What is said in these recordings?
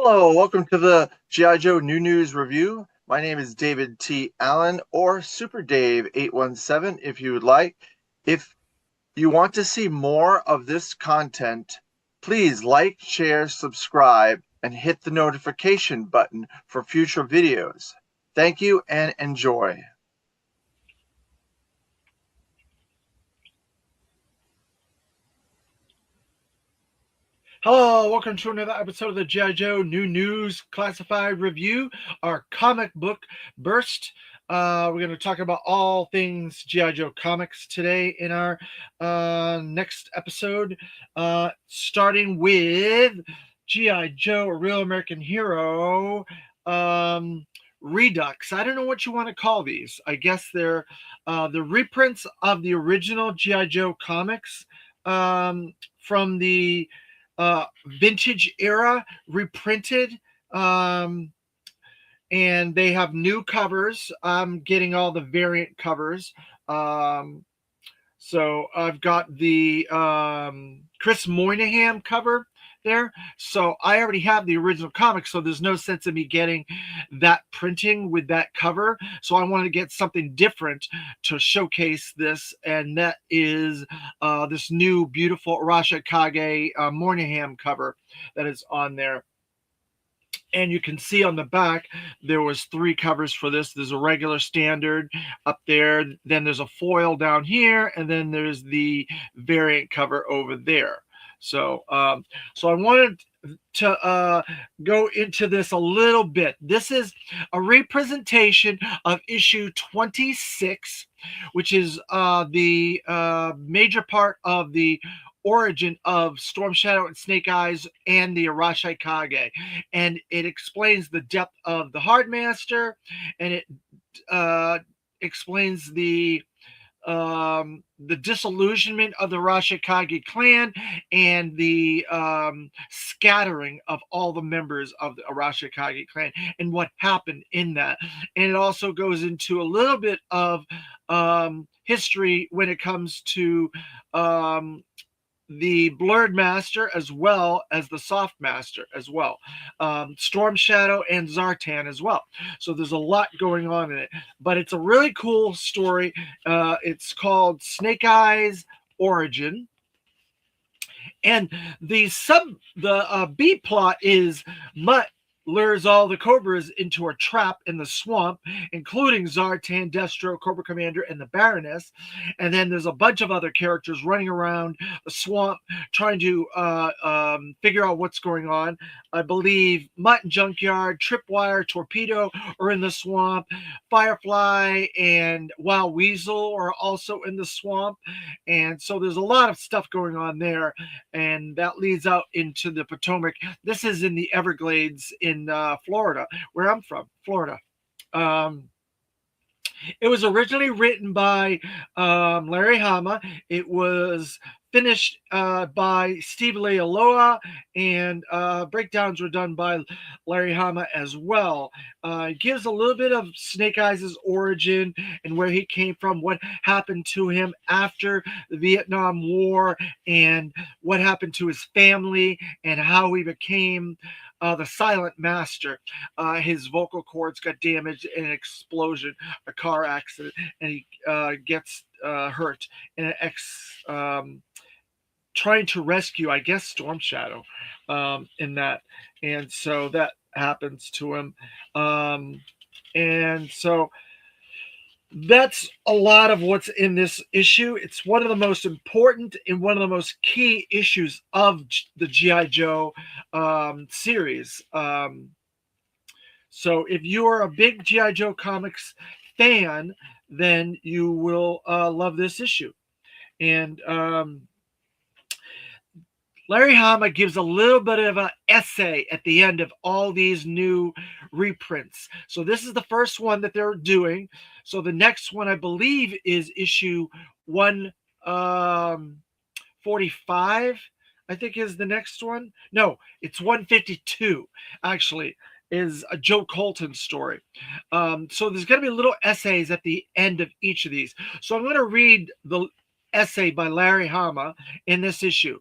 Hello, welcome to the G.I. Joe New News Review. My name is David T. Allen, or Super Dave 817 if you would like. If you want to see more of this content, please like, share, subscribe, and hit the notification button for future videos. Thank you and enjoy. Hello, welcome to another episode of the G.I. Joe New News Classified Review, our comic book burst. We're going to talk about all things G.I. Joe comics today in our next episode, starting with G.I. Joe, A Real American Hero, Redux. I don't know what you want to call these. I guess they're the reprints of the original G.I. Joe comics from the vintage era reprinted, and they have new covers. I'm getting all the variant covers. So I've got the Chris Moynihan cover there. So I already have the original comic, so there's no sense in me getting that printing with that cover. So I wanted to get something different to showcase this, and that is this new beautiful Arashikage Moynihan cover that is on there. And you can see on the back there was 3 covers for this. There's a regular standard up there, then there's a foil down here, and then there's the variant cover over there. So I wanted to go into this a little bit. This is a representation of issue 26, which is the major part of the origin of Storm Shadow and Snake Eyes and the Arashikage, and it explains the depth of the Hardmaster, and it explains the disillusionment of the Arashikage clan and the scattering of all the members of the Arashikage clan and what happened in that. And it also goes into a little bit of history when it comes to the Blurred Master as well as the Soft Master as well, Storm Shadow and Zartan as well. So there's a lot going on in it, but it's a really cool story. It's called Snake Eyes Origin. And the B plot is Mutt lures all the Cobras into a trap in the swamp, including Zartan, Destro, Cobra Commander, and the Baroness. And then there's a bunch of other characters running around the swamp trying to figure out what's going on. I believe Mutt and Junkyard, Tripwire, Torpedo are in the swamp. Firefly and Wild Weasel are also in the swamp. And so there's a lot of stuff going on there. And that leads out into the Potomac. This is in the Everglades in Florida, where I'm from, Florida. It was originally written by Larry Hama. It was finished by Steve Leialoha, and breakdowns were done by Larry Hama as well. It gives a little bit of Snake Eyes' origin and where he came from, what happened to him after the Vietnam War, and what happened to his family, and how he became the Silent Master. His vocal cords got damaged in an explosion, a car accident, and he gets hurt in an trying to rescue, I guess, Storm Shadow in that. And so that happens to him. And so that's a lot of what's in this issue. It's one of the most important and one of the most key issues of the G.I. Joe series. So if you are a big G.I. Joe comics fan, then you will love this issue. And Larry Hama gives a little bit of an essay at the end of all these new reprints. So this is the first one that they're doing. So the next one, I believe, is issue 145, I think is the next one. No, it's 152, actually, is a Joe Colton story. So there's going to be little essays at the end of each of these. So I'm going to read the essay by Larry Hama in this issue.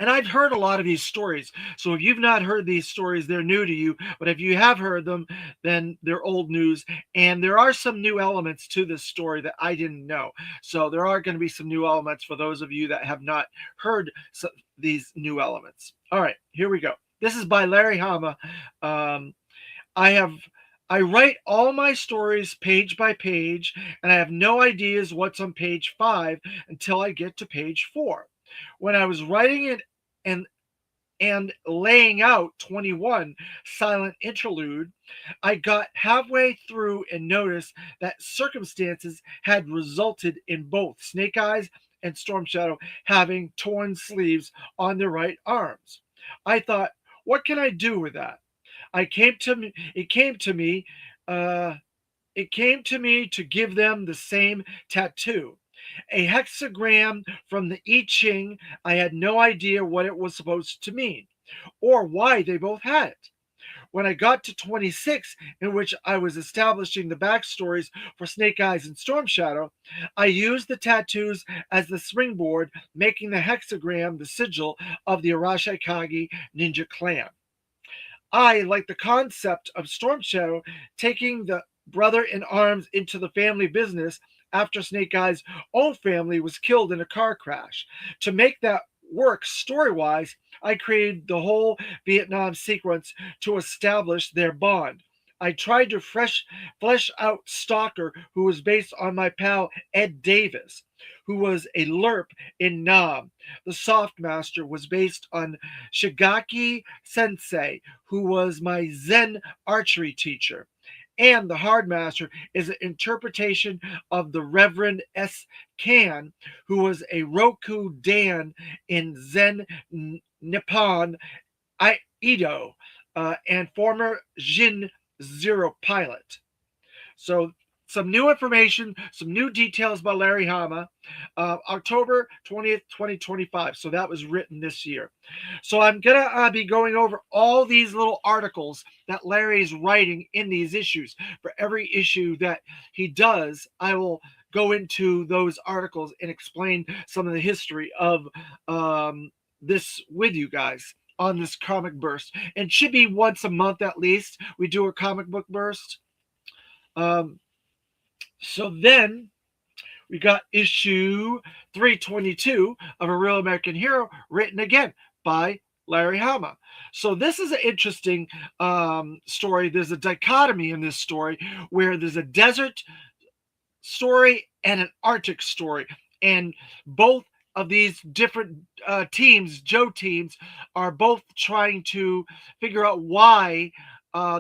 And I've heard a lot of these stories. So if you've not heard these stories, they're new to you. But if you have heard them, then they're old news. And there are some new elements to this story that I didn't know. So there are going to be some new elements for those of you that have not heard these new elements. All right, here we go. This is by Larry Hama. Um, I write all my stories page by page, and I have no ideas what's on page 5 until I get to page 4. When I was writing it and laying out 21 silent interlude, I got halfway through and noticed that circumstances had resulted in both Snake Eyes and Storm Shadow having torn sleeves on their right arms. I thought, what can I do with that? I came to me. It came to me. Uh, it came to me to give them the same tattoo, a hexagram from the I Ching. I had no idea what it was supposed to mean, or why they both had it. When I got to 26, in which I was establishing the backstories for Snake Eyes and Storm Shadow, I used the tattoos as the springboard, making the hexagram the sigil of the Arashikage ninja clan. I like the concept of Storm Shadow taking the brother in arms into the family business after Snake Eyes' own family was killed in a car crash. To make that work story wise, I created the whole Vietnam sequence to establish their bond. I tried to flesh out Stalker, who was based on my pal Ed Davis, who was a LERP in Nam. The Soft Master was based on Shigaki Sensei, who was my Zen archery teacher. And the Hard Master is an interpretation of the Reverend S. Kan, who was a Roku Dan in Zen Nippon Ido, and former Jin Zero pilot. So some new information, some new details by Larry Hama, October 20th, 2025. So that was written this year. So I'm going to be going over all these little articles that Larry is writing in these issues. For every issue that he does, I will go into those articles and explain some of the history of this with you guys on this comic burst. And should be once a month at least. We do a comic book burst. So then we got issue 322 of A Real American Hero, written again by Larry Hama. So this is an interesting story. There's a dichotomy in this story where there's a desert story and an Arctic story. And both of these different teams, Joe teams, are both trying to figure out why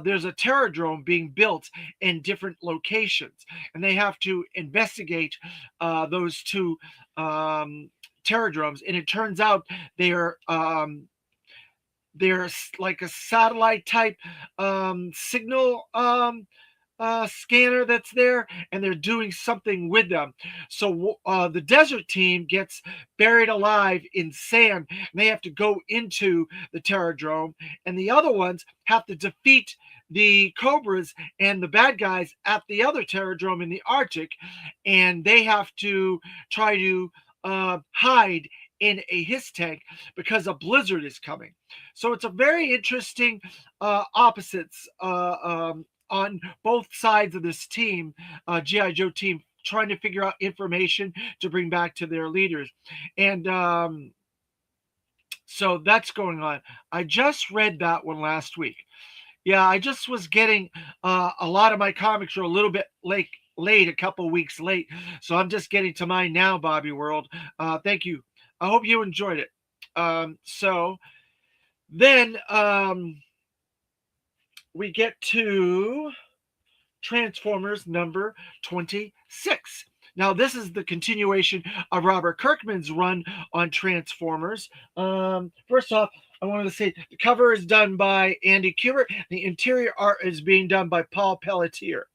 there's a terradrome being built in different locations, and they have to investigate those two terradromes. And it turns out they're like a satellite type signal scanner that's there, and they're doing something with them. So the desert team gets buried alive in sand, and they have to go into the terradrome, and the other ones have to defeat the Cobras and the bad guys at the other terradrome in the Arctic, and they have to try to hide in a HISS tank because a blizzard is coming. So it's a very interesting opposites on both sides of this team, G.I. Joe team, trying to figure out information to bring back to their leaders. And so that's going on. I just read that one last week. Yeah, I just was getting a lot of my comics are a little bit late, a couple weeks late. So I'm just getting to mine now, Bobby World. Thank you. I hope you enjoyed it. So then we get to Transformers number 26. Now, this is the continuation of Robert Kirkman's run on Transformers. First off, I wanted to say the cover is done by Andy Kubert. The interior art is being done by Paul Pelletier.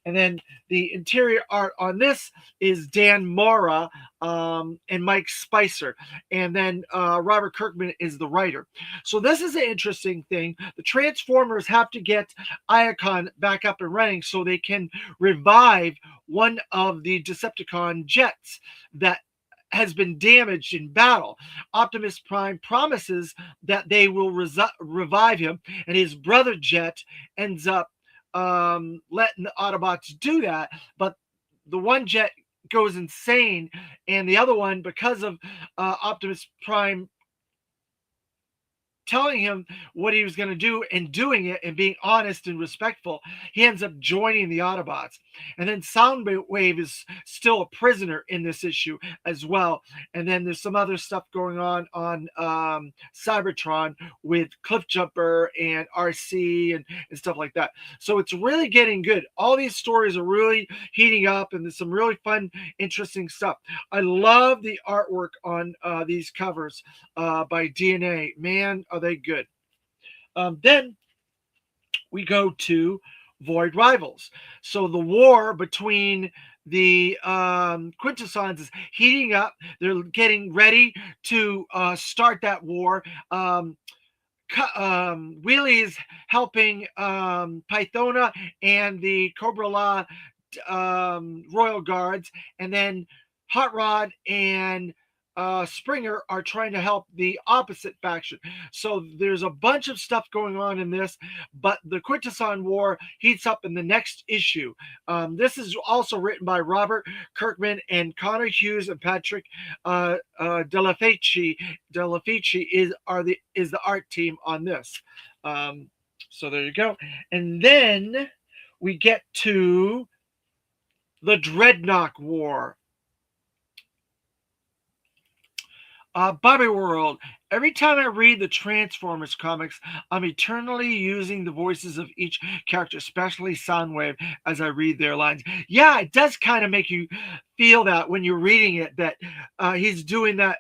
And then the interior art on this is Dan Mora and Mike Spicer. And then Robert Kirkman is the writer. So this is an interesting thing. The Transformers have to get Iacon back up and running so they can revive one of the Decepticon jets that has been damaged in battle. Optimus Prime promises that they will revive him, and his brother Jet ends up letting the Autobots do that. But the one Jet goes insane, and the other one, because of Optimus Prime telling him what he was going to do and doing it and being honest and respectful, he ends up joining the Autobots. And then Soundwave is still a prisoner in this issue as well. And then there's some other stuff going on Cybertron with Cliffjumper and RC and stuff like that. So it's really getting good. All these stories are really heating up, and there's some really fun, interesting stuff. I love the artwork on these covers by DNA. Man, are they good. Then we go to Void Rivals. So the war between the Quintessons is heating up. They're getting ready to start that war. Wheelie is helping Pythona and the Cobra La Royal Guards, and then Hot Rod and Springer are trying to help the opposite faction. So there's a bunch of stuff going on in this, but the Quintesson War heats up in the next issue. This is also written by Robert Kirkman and Connor Hughes and Patrick Delafici. Delafici is the art team on this. So there you go. And then we get to the Dreadnought War. Bobby World. Every time I read the Transformers comics, I'm eternally using the voices of each character, especially Soundwave, as I read their lines. Yeah, it does kind of make you feel that when you're reading it, that he's doing that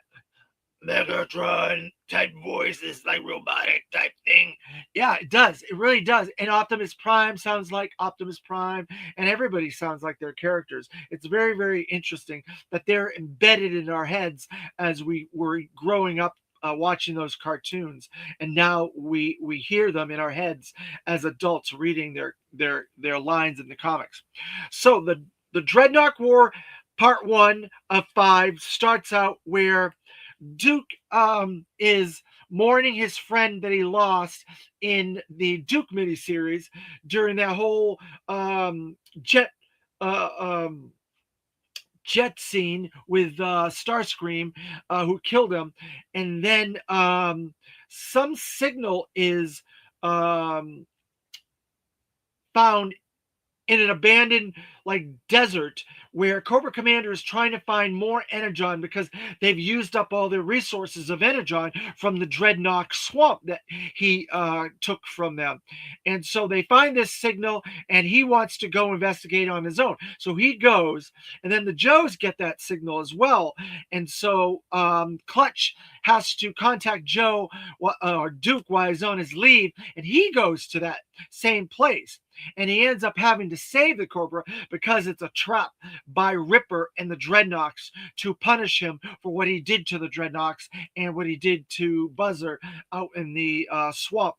Megatron type voices, like robotic type thing. Yeah, it does. It really does. And Optimus Prime sounds like Optimus Prime, and everybody sounds like their characters. It's very, very interesting that they're embedded in our heads as we were growing up watching those cartoons, and now we hear them in our heads as adults reading their lines in the comics. So the Dreadnought War Part 1 of 5 starts out where Duke is mourning his friend that he lost in the Duke miniseries during that whole jet scene with Starscream, who killed him. And then some signal is found in an abandoned desert where Cobra Commander is trying to find more Energon because they've used up all their resources of Energon from the Dreadnought swamp that he took from them. And so they find this signal, and he wants to go investigate on his own. So he goes, and then the Joes get that signal as well. And so Clutch has to contact Joe or Duke while he's on his leave, and he goes to that same place. And he ends up having to save the Cobra because it's a trap by Ripper and the Dreadnoks to punish him for what he did to the Dreadnoks and what he did to Buzzer out in the swamp.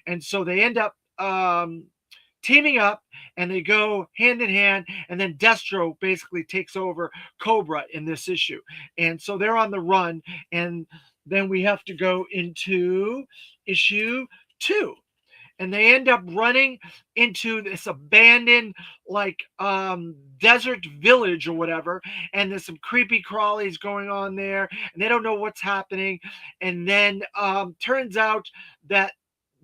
And so they end up teaming up, and they go hand in hand, and then Destro basically takes over Cobra in this issue. And so they're on the run, and then we have to go into issue 2. And they end up running into this abandoned desert village or whatever, and there's some creepy crawlies going on there, and they don't know what's happening. And then turns out that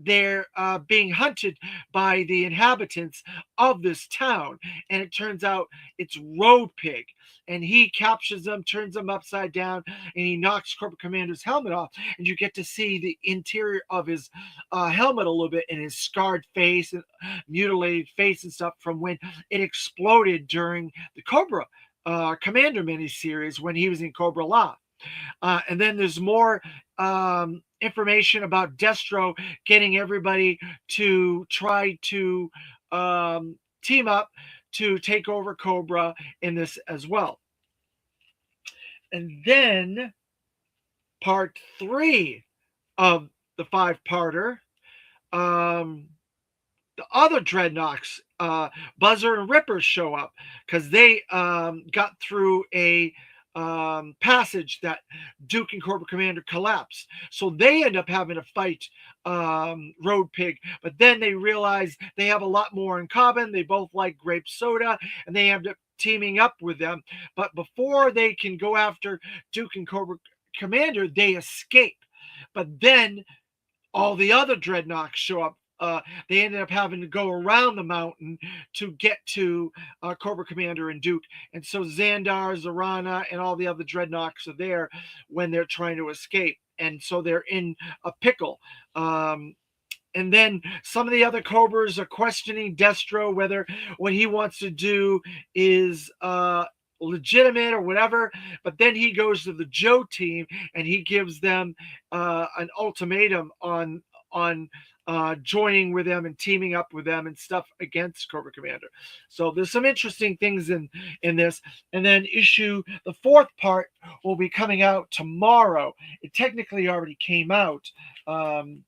they're being hunted by the inhabitants of this town, and it turns out it's Road Pig, and he captures them, turns them upside down, and he knocks Corporate Commander's helmet off, and you get to see the interior of his helmet a little bit, and his scarred face and mutilated face and stuff from when it exploded during the Cobra Commander miniseries when he was in Cobra La. And then there's more information about Destro getting everybody to try to team up to take over Cobra in this as well. And then part 3 of the 5-parter, the other Dreadnoks, Buzzer and Ripper, show up because they got through a passage that Duke and Cobra Commander collapse. So they end up having to fight Road Pig, but then they realize they have a lot more in common. They both like grape soda, and they end up teaming up with them. But before they can go after Duke and Cobra Commander, they escape. But then all the other dreadnoks show up. They ended up having to go around the mountain to get to Cobra Commander and Duke. And so Xandar, Zarana, and all the other dreadnoks are there when they're trying to escape. And so they're in a pickle. And then some of the other Cobras are questioning Destro whether what he wants to do is legitimate or whatever. But then he goes to the Joe team and he gives them an ultimatum on joining with them and teaming up with them and stuff against Cobra Commander. So there's some interesting things in this. And then the fourth part will be coming out tomorrow. It technically already came out, and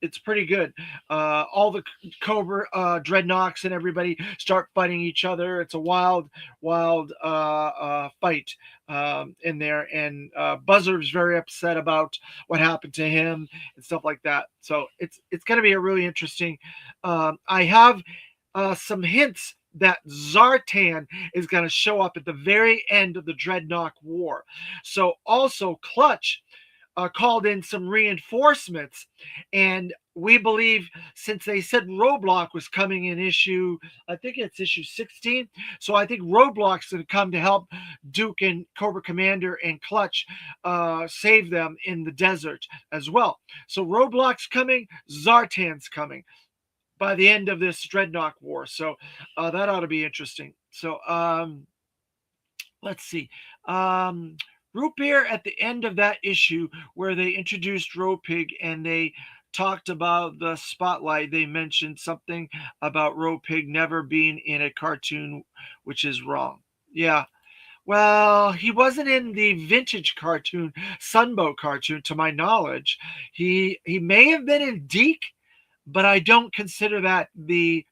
it's pretty good. All the Cobra dreadnoks and everybody start fighting each other. It's a wild fight in there, and Buzzard's very upset about what happened to him and stuff like that. So it's going to be a really interesting. I have some hints that Zartan is going to show up at the very end of the Dreadnought War. So also Clutch called in some reinforcements, and we believe, since they said Roadblock was coming in I think it's issue 16, so I think Roadblock's going to come to help Duke and Cobra Commander and Clutch save them in the desert as well. So Roadblock's coming, Zartan's coming by the end of this Dreadnought War, so that ought to be interesting. So let's see. Root Beer, at the end of that issue where they introduced Road Pig and they talked about the spotlight, they mentioned something about Road Pig never being in a cartoon, which is wrong. Yeah. Well, he wasn't in the vintage cartoon, Sunbow cartoon, to my knowledge. He may have been in Deke, but I don't consider that the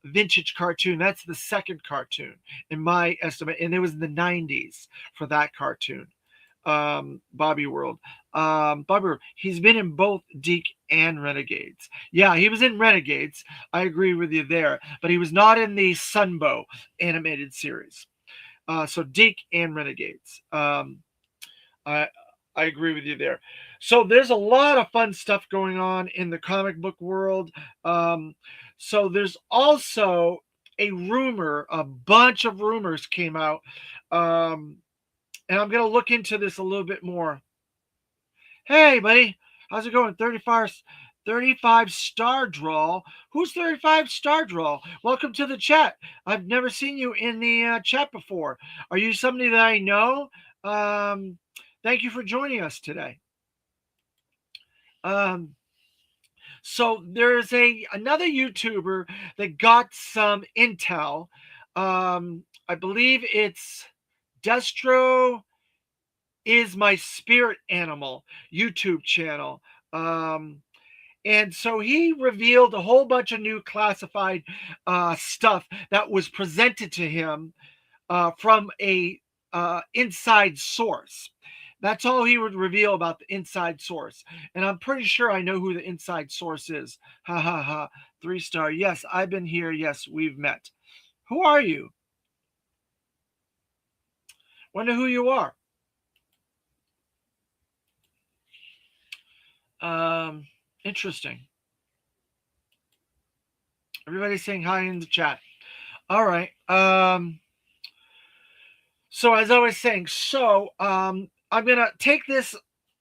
vintage cartoon. That's the second cartoon in my estimate, and it was in the 90s for that cartoon. Bobby World. He's been in both Deke and Renegades. Yeah, he was in Renegades. I agree with you there, but he was not in the Sunbow animated series. So Deke and Renegades. I agree with you there. So there's a lot of fun stuff going on in the comic book world. So there's also a bunch of rumors came out. And I'm going to look into this a little bit more. Hey, buddy. How's it going? 35 Star Draw. Who's 35 Star Draw? Welcome to the chat. I've never seen you in the chat before. Are you somebody that I know? Thank you for joining us today. So there's another YouTuber that got some intel. I believe it's Destro is My Spirit Animal YouTube channel. And so he revealed a whole bunch of new classified stuff that was presented to him from a inside source. That's all he would reveal about the inside source. And I'm pretty sure I know who the inside source is. Ha ha ha. 3-star. Yes, I've been here. Yes, we've met. Who are you? Wonder who you are. Interesting. Everybody's saying hi in the chat. All right. So as I was saying, I'm going to take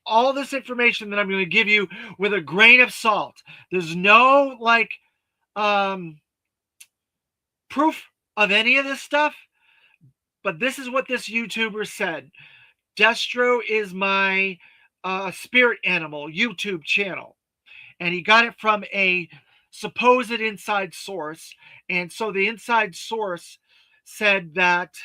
all this information that I'm going to give you with a grain of salt. There's no proof of any of this stuff, but this is what this YouTuber said. Destro is my spirit animal YouTube channel, and he got it from a supposed inside source. And so the inside source said that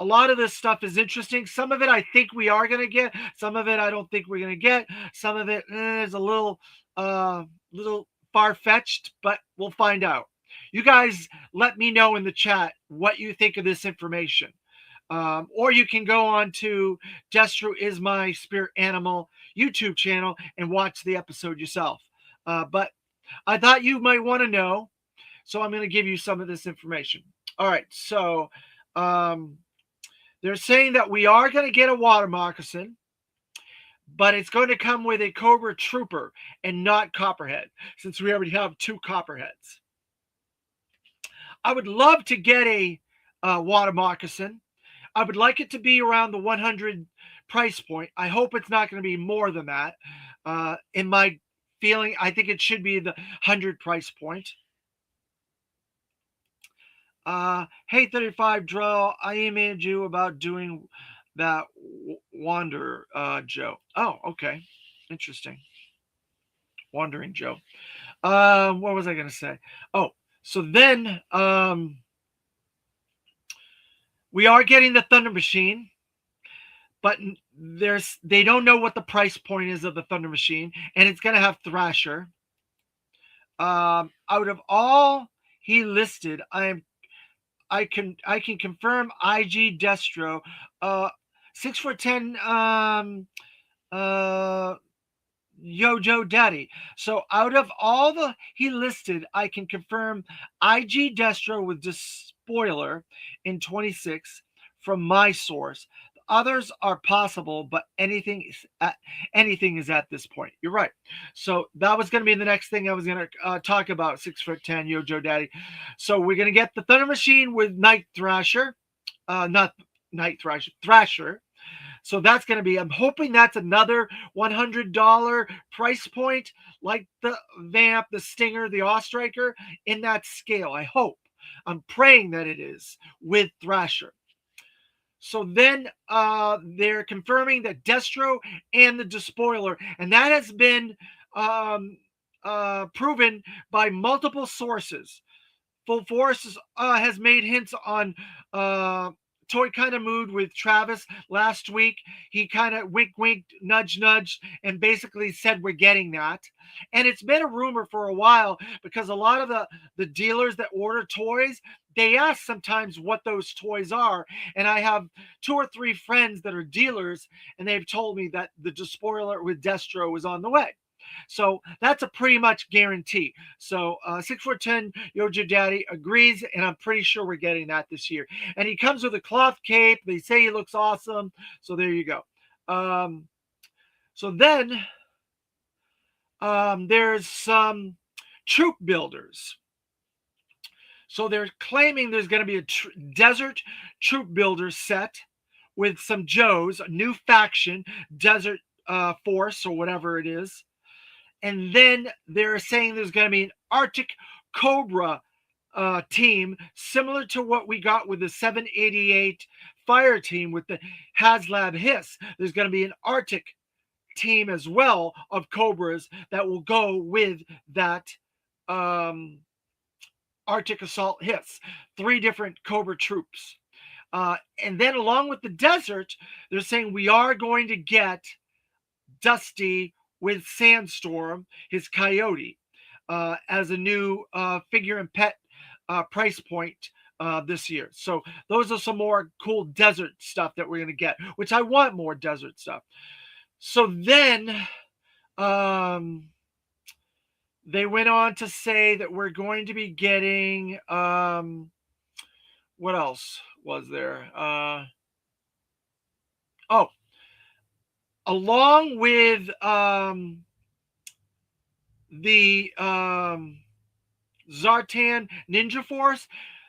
a lot of this stuff is interesting. Some of it I think we are going to get. Some of it I don't think we're going to get. Some of it is a little far-fetched, but we'll find out. You guys let me know in the chat what you think of this information. Or you can go on to Destro Is My Spirit Animal YouTube channel and watch the episode yourself. But I thought you might want to know, so I'm going to give you some of this information. All right, so they're saying that we are going to get a water moccasin, but it's going to come with a Cobra Trooper and not Copperhead, since we already have 2 Copperheads. I would love to get a water moccasin. I would like it to be around the 100 price point. I hope it's not going to be more than that. In my feeling, I think it should be the 100 price point. Hey, 35 Drill, I emailed you about doing that Wander, Joe. Oh, okay. Interesting. Wandering Joe. What was I going to say? Oh, so then we are getting the Thunder Machine, but they don't know what the price point is of the Thunder Machine, and it's going to have Thrasher. Out of all he listed, I can confirm IG Destro, 6'10", Yojo Daddy. So out of all the he listed, I can confirm IG Destro with Despoiler in 26 from my source. Others are possible, but anything is at this point. You're right. So that was going to be the next thing I was going to talk about. 6'10", Yojo Daddy. So we're going to get the Thunder Machine with Night Thrasher, not Night Thrasher, Thrasher. So that's going to be, I'm hoping that's another $100 price point, like the Vamp, the Stinger, the Ostriker, in that scale. I hope. I'm praying that it is with Thrasher. So then they're confirming that Destro and the Despoiler, and that has been proven by multiple sources. Full Force has made hints on Toy kind of mood with Travis last week. He kind of winked, nudge, and basically said we're getting that. And it's been a rumor for a while because a lot of the dealers that order toys, they ask sometimes what those toys are. And I have 2 or 3 friends that are dealers, and they've told me that the Despoiler with Destro is on the way. So that's a pretty much guarantee. So 6'10" Yojo Daddy agrees, and I'm pretty sure we're getting that this year. And he comes with a cloth cape. They say he looks awesome. So there you go. So then there's some troop builders. So they're claiming there's going to be a desert troop builder set with some Joes, a new faction, Desert Force or whatever it is. And then they're saying there's going to be an Arctic Cobra team, similar to what we got with the 788 fire team with the HasLab Hiss. There's going to be an Arctic team as well of Cobras that will go with that Arctic Assault Hiss. 3 different Cobra troops. And then along with the desert, they're saying we are going to get Dusty with Sandstorm, his Coyote, as a new figure and pet price point this year. So those are some more cool desert stuff that we're going to get, which I want more desert stuff. So then they went on to say that we're going to be getting, what else was there? Along with the Zartan Ninja Force,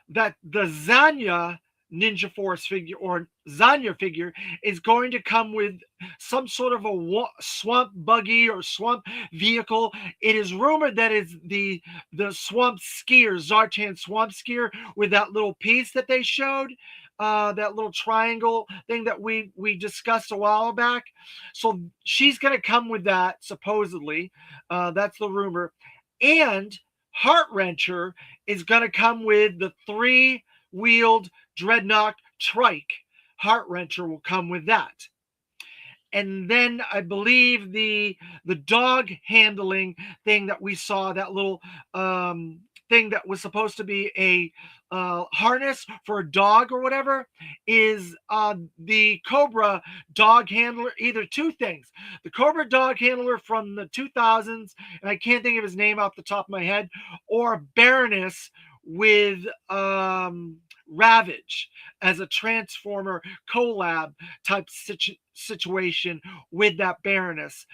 that the Zanya Ninja Force figure or Zanya figure is going to come with some sort of a swamp buggy or swamp vehicle. It is rumored that it's the swamp skier, Zartan swamp skier, with that little piece that they showed. That little triangle thing that we discussed a while back. So she's going to come with that, supposedly. That's the rumor. And Heart Wrencher is going to come with the 3-wheeled Dreadnought trike. Heart Wrencher will come with that. And then I believe the dog handling thing that we saw, that little thing that was supposed to be a harness for a dog or whatever is the Cobra dog handler. Either two things: the Cobra dog handler from the 2000s, and I can't think of his name off the top of my head, or Baroness with Ravage as a Transformer collab type situation with that Baroness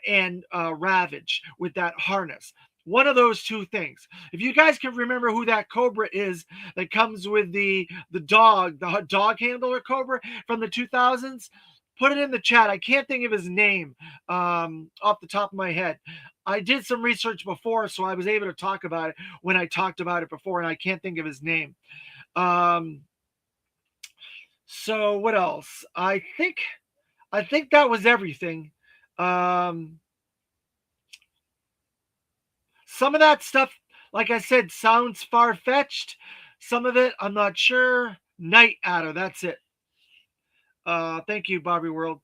and Ravage with that harness. One of those two things. If you guys can remember who that Cobra is that comes with the dog handler Cobra from the 2000s, put it in the chat. I can't think of his name off the top of my head. I did some research before, so I was able to talk about it when I talked about it before, and I can't think of his name. So what else? I think that was everything. Some of that stuff, like I said, sounds far-fetched. Some of it, I'm not sure. Night Adder, that's it. Thank you, Bobby World.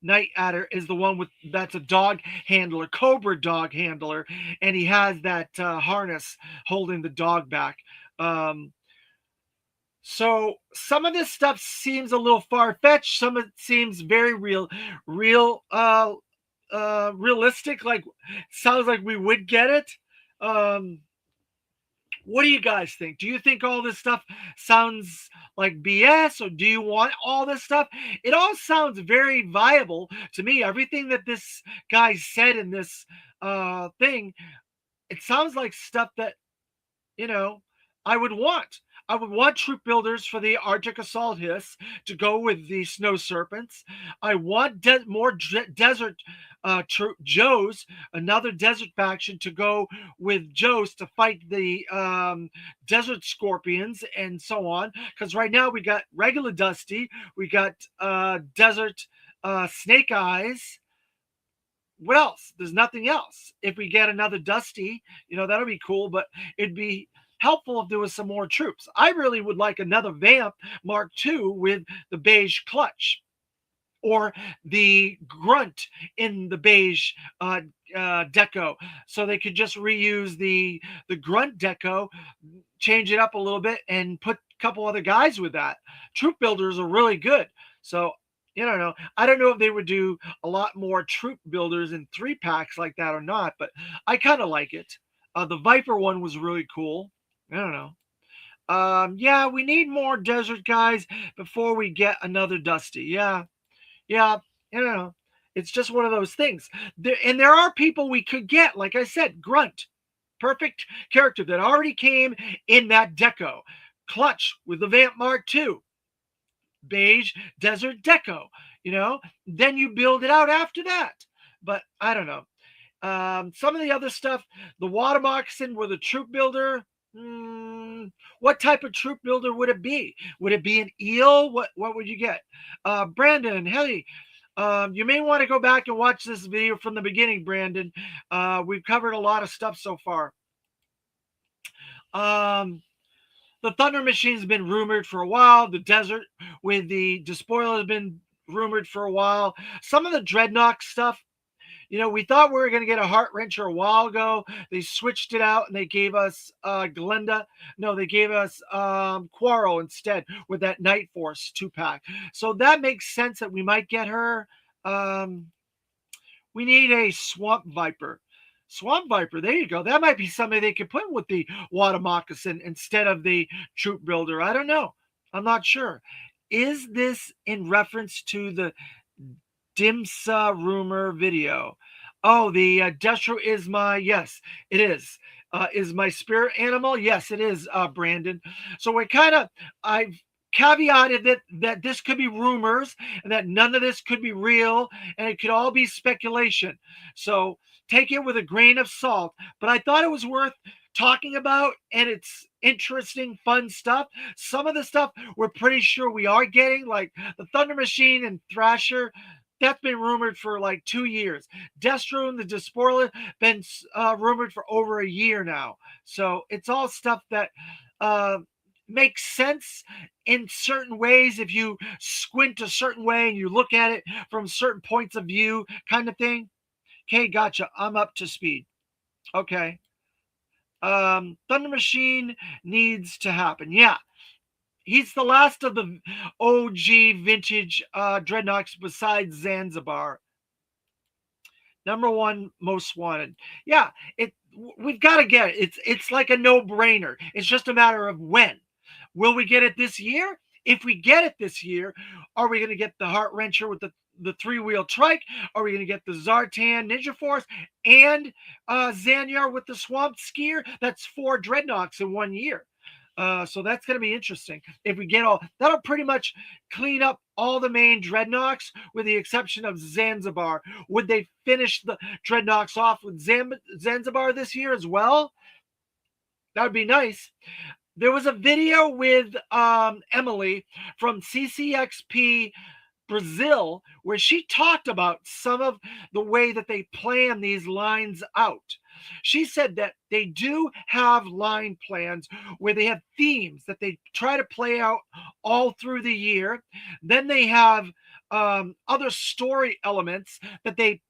Night Adder is the one that's a dog handler, Cobra dog handler, and he has that harness holding the dog back. So some of this stuff seems a little far-fetched. Some of it seems very realistic. Like, sounds like we would get it. What do you guys think? Do you think all this stuff sounds like BS, or do you want all this stuff? It all sounds very viable to me. Everything that this guy said in this thing, it sounds like stuff that, I would want. I would want troop builders for the Arctic Assault Hiss to go with the Snow Serpents. I want more desert Joes, another desert faction to go with Joes to fight the desert scorpions and so on. Because right now we got regular Dusty, we got desert Snake Eyes. What else? There's nothing else. If we get another Dusty, that'll be cool, but it'd be helpful if there was some more troops. I really would like another Vamp Mark II with the beige clutch, or the Grunt in the beige deco, so they could just reuse the Grunt deco, change it up a little bit, and put a couple other guys with that. Troop builders are really good. So I don't know if they would do a lot more troop builders in 3-packs like that or not, but I kind of like it. The Viper one was really cool. I don't know. Yeah, we need more desert guys before we get another Dusty. Yeah. It's just one of those things. There are people we could get, like I said, Grunt, perfect character that already came in that deco. Clutch with the Vamp Mark II, beige desert deco. Then you build it out after that. But I don't know. Some of the other stuff, the water moccasin with a troop builder. What type of troop builder would it be? Would it be an eel? What would you get? Brandon, hey, you may want to go back and watch this video from the beginning, Brandon. We've covered a lot of stuff so far. The Thunder Machine's been rumored for a while. The desert with the Despoiler has been rumored for a while. Some of the Dreadnought stuff, we thought we were going to get a Heart Wrencher a while ago. They switched it out and they gave us Glenda. No, they gave us Quarrel instead with that Night Force 2-pack. So that makes sense that we might get her. We need a Swamp Viper. Swamp Viper, there you go. That might be something they could put with the Water Moccasin instead of the Troop Builder. I don't know. I'm not sure. Is this in reference to the Dimsa rumor video? Oh, the Destro is my, yes, it is my spirit animal. Yes, it is, Brandon. So we're I've caveated that this could be rumors and that none of this could be real and it could all be speculation. So take it with a grain of salt. But I thought it was worth talking about, and it's interesting, fun stuff. Some of the stuff we're pretty sure we are getting, like the Thunder Machine and Thrasher. That's been rumored for like 2 years. Destro and the Despoiler been rumored for over a year now. So it's all stuff that makes sense in certain ways if you squint a certain way and you look at it from certain points of view, kind of thing. Okay, gotcha. I'm up to speed. Okay. Thunder Machine needs to happen. Yeah, he's the last of the OG vintage Dreadnoks besides Zanzibar. Number one most wanted. Yeah, we've got to get it. It's like a no-brainer. It's just a matter of when. Will we get it this year? If we get it this year, are we going to get the Heart Wrencher with the three-wheel trike? Are we going to get the Zartan Ninja Force and Zanyar with the Swamp Skier? That's 4 Dreadnoks in 1 year. So that's going to be interesting. If we get all, that'll pretty much clean up all the main Dreadnoks with the exception of Zanzibar. Would they finish the Dreadnoks off with Zanzibar this year as well? That would be nice. There was a video with Emily from CCXP Brazil where she talked about some of the way that they plan these lines out. She said that they do have line plans where they have themes that they try to play out all through the year. Then they have other story elements that they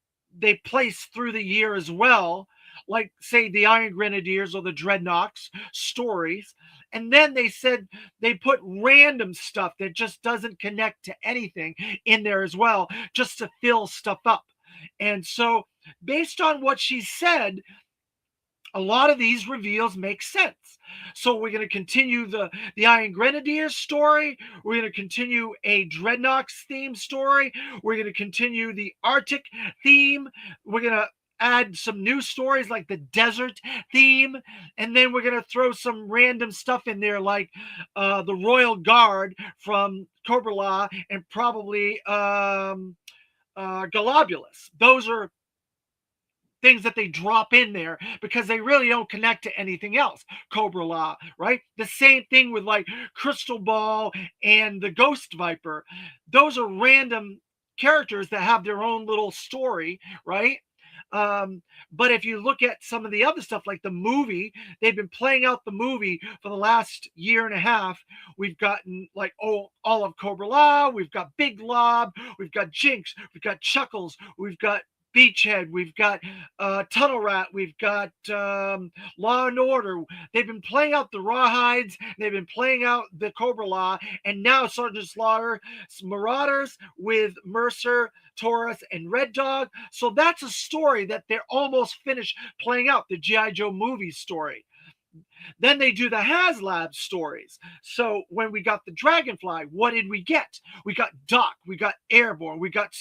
place through the year as well, like say the Iron Grenadiers or the Dreadnoks stories. And then they said they put random stuff that just doesn't connect to anything in there as well, just to fill stuff up. And so, based on what she said, a lot of these reveals make sense. So we're going to continue the Iron Grenadiers story. We're going to continue a Dreadnoks theme story. We're going to continue the Arctic theme. We're going to add some new stories like the desert theme, and then we're going to throw some random stuff in there like the Royal Guard from Cobra La and probably Galobulus. Those are things that they drop in there because they really don't connect to anything else. Cobra La, right? The same thing with like Crystal Ball and the Ghost Viper. Those are random characters that have their own little story, right? But if you look at some of the other stuff, like the movie, they've been playing out the movie for the last year and a half. We've gotten like all of Cobra La, we've got Big Lob, we've got Jinx, we've got Chuckles, we've got Beachhead, we've got Tunnel Rat, we've got Law and Order. They've been playing out the Rawhides, they've been playing out the Cobra La, and now Sergeant Slaughter, Marauders with Mercer, Taurus, and Red Dog. So that's a story that they're almost finished playing out, the G.I. Joe movie story. Then they do the HasLab stories. So when we got the Dragonfly, what did we get? We got Doc, we got Airborne, we got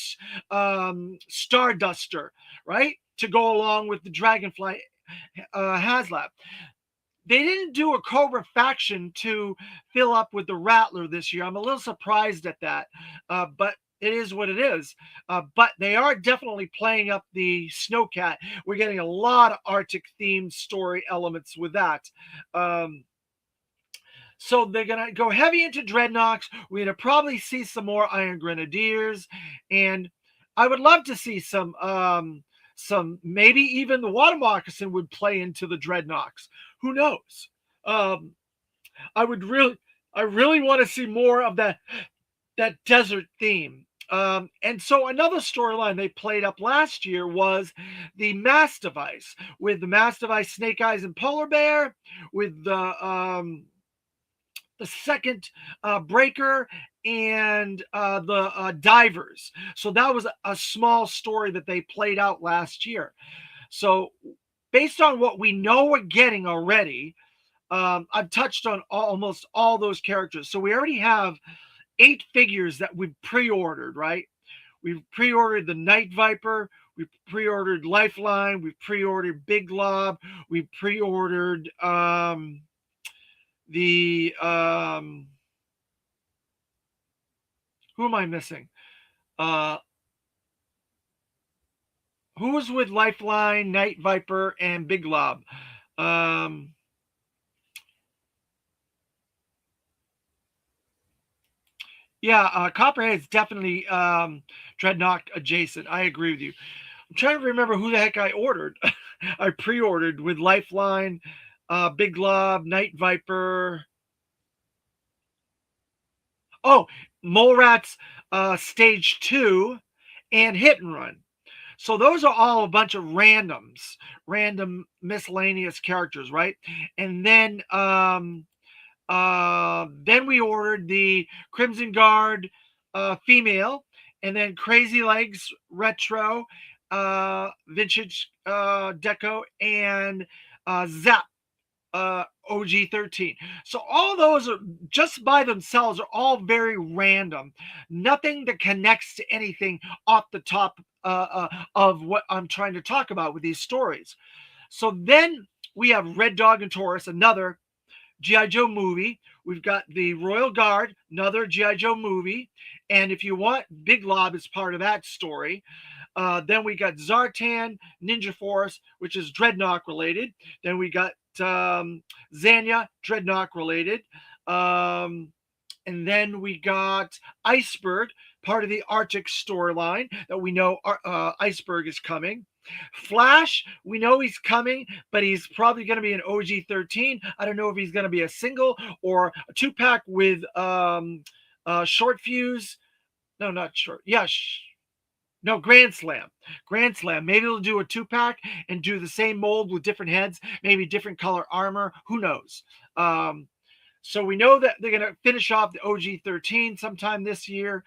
Starduster, right? To go along with the Dragonfly HasLab. They didn't do a Cobra faction to fill up with the Rattler this year. I'm a little surprised at that, but it is what it is. But they are definitely playing up the Snowcat. We're getting a lot of Arctic themed story elements with that. So they're going to go heavy into Dreadnoks. We're going to probably see some more Iron Grenadiers. And I would love to see some maybe even the Water Moccasin would play into the Dreadnoks. Who knows? I really want to see more of that desert theme. And so another storyline they played up last year was the Mass Device, with the Mass Device, Snake Eyes, and Polar Bear, with the second Breaker and the Divers. So that was a small story that they played out last year. So based on what we know we're getting already, I've touched on almost all those characters. So we already have 8 figures that we've pre-ordered, right? We've pre-ordered the Night Viper, we've pre-ordered Lifeline, we've pre-ordered Big Lob, we've pre-ordered who am I missing? Who was with Lifeline, Night Viper, and Big Lob? Yeah, Copperhead's definitely Dreadnought adjacent. I agree with you. I'm trying to remember who the heck I ordered. I pre-ordered with Lifeline, Big Lob, Night Viper. Oh, Mole Rats Stage 2 and Hit and Run. So those are all a bunch of randoms, random miscellaneous characters, right? And then we ordered the Crimson Guard female, and then Crazy Legs retro, vintage deco, and Zap OG13. So all those are just by themselves are all very random. Nothing that connects to anything off the top of what I'm trying to talk about with these stories. So then we have Red Dog and Taurus, another G.I. Joe movie. We've got the Royal Guard, another G.I. Joe movie. And if you want, Big Lob is part of that story. Then we got Zartan, Ninja Force, which is Dreadnought related. Then we got Zanya, Dreadnought related. And then we got Iceberg, part of the Arctic storyline that we know Iceberg is coming. Flash, we know he's coming, but he's probably going to be an OG13. I don't know if he's going to be a single or a 2-pack with short fuse. No, not short. Yeah, no, Grand Slam. Grand Slam. Maybe they'll do a 2-pack and do the same mold with different heads, maybe different color armor. Who knows? So we know that they're going to finish off the OG13 sometime this year.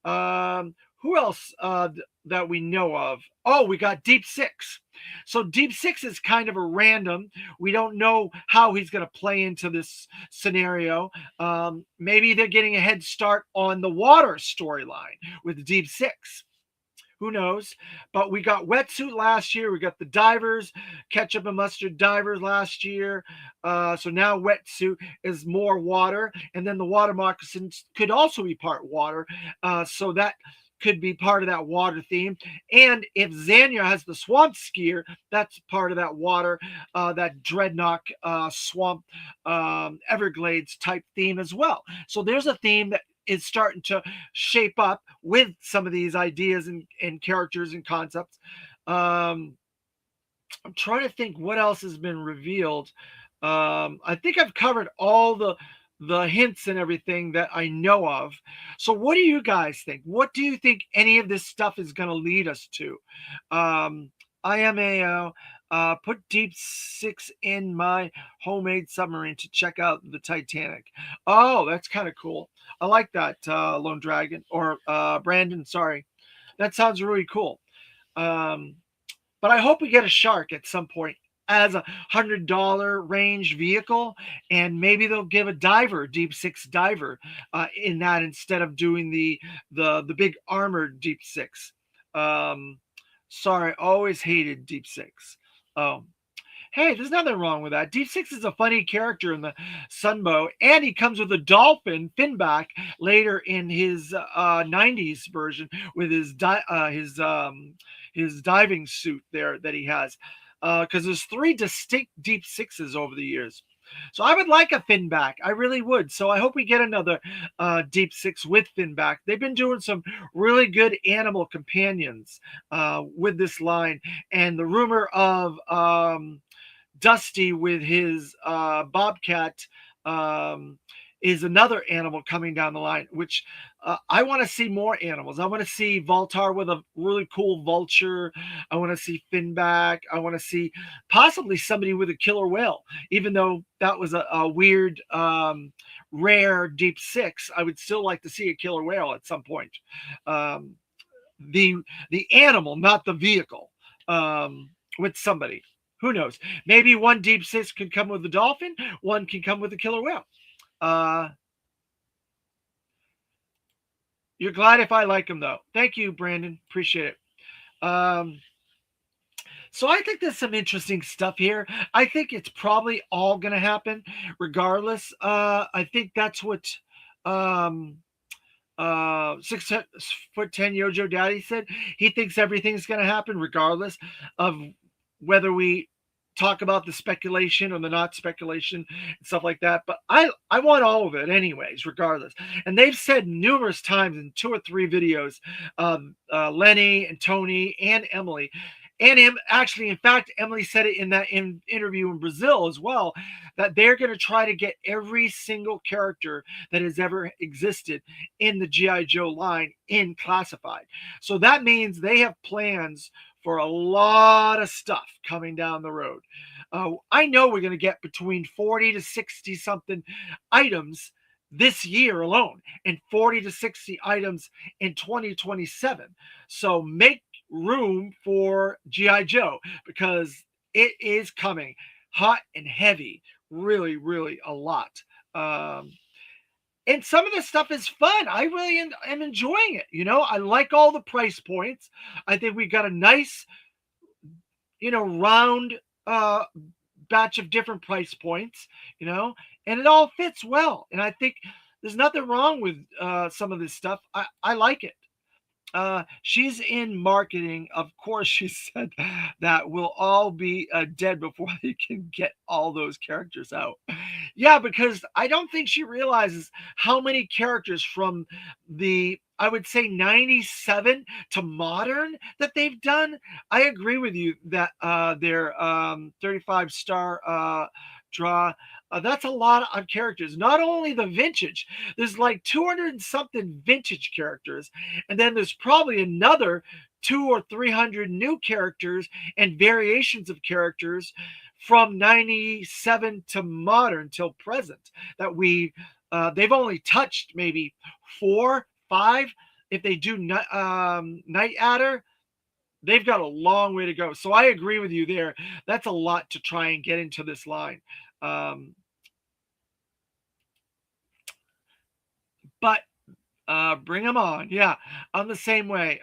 Who else that we know of? Oh, we got Deep Six. So Deep Six is kind of a random. We don't know how he's going to play into this scenario. Maybe they're getting a head start on the water storyline with Deep Six. Who knows? But we got Wetsuit last year. We got the divers, ketchup and mustard divers last year. So now Wetsuit is more water. And then the water moccasins could also be part water. So that could be part of that water theme. And if Zanya has the swamp skier, that's part of that water, that Dreadnought swamp Everglades type theme as well. So there's a theme that is starting to shape up with some of these ideas and characters and concepts. I'm trying to think what else has been revealed. I think I've covered all the hints and everything that I know of. So what do you guys think? What do you think any of this stuff is going to lead us to? IMAO, put Deep Six in my homemade submarine to check out the Titanic. Oh, that's kind of cool. I like that, Lone Dragon, or Brandon, sorry. That sounds really cool. But I hope we get a shark at some point as a $100 range vehicle, and maybe they'll give a diver, Deep Six diver, in that instead of doing the big armored Deep Six. Sorry, always hated Deep Six. Hey, there's nothing wrong with that. Deep Six is a funny character in the Sunbow, and he comes with a dolphin finback later in his 90s version with his diving suit there that he has. Because there's 3 distinct Deep Sixes over the years. So I would like a Finback. I really would. So I hope we get another Deep Six with Finback. They've been doing some really good animal companions with this line. And the rumor of Dusty with his Bobcat is another animal coming down the line, which I want to see more animals. I want to see Voltar with a really cool vulture. I want to see Finback. I want to see possibly somebody with a killer whale, even though that was a weird, rare Deep Six. I would still like to see a killer whale at some point. The animal, not the vehicle, with somebody. Who knows? Maybe one Deep Six could come with a dolphin. One can come with a killer whale. You're glad if I like them, though. Thank you, Brandon. Appreciate it. So I think there's some interesting stuff here. I think it's probably all going to happen regardless. I think that's what 6'10" Yojo Daddy said. He thinks everything's going to happen regardless of whether we talk about the speculation or the not speculation and stuff like that. But I want all of it anyways, regardless. And they've said numerous times in 2 or 3 videos, Lenny and Tony and Emily, and actually, in fact, Emily said it in that interview in Brazil as well, that they're going to try to get every single character that has ever existed in the G.I. Joe line in classified. So that means they have plans for a lot of stuff coming down the road. I know we're going to get between 40 to 60 something items this year alone, and 40 to 60 items in 2027. So make room for G.I. Joe, because it is coming hot and heavy, really, really a lot. And some of this stuff is fun. I really am enjoying it. I like all the price points. I think we got a nice, round batch of different price points, and it all fits well. And I think there's nothing wrong with some of this stuff. I like it. She's in marketing. Of course, she said that we'll all be dead before they can get all those characters out. Yeah, because I don't think she realizes how many characters from I would say 97 to modern that they've done. I agree with you that their 35-star draw, that's a lot of characters. Not only the vintage, there's like 200 and something vintage characters, and then there's probably another 200 or 300 new characters and variations of characters from 97 to modern till present that they've only touched maybe 4, 5. If they do Night Adder, they've got a long way to go. So I agree with you there. That's a lot to try and get into this line. But bring them on. Yeah, I'm the same way.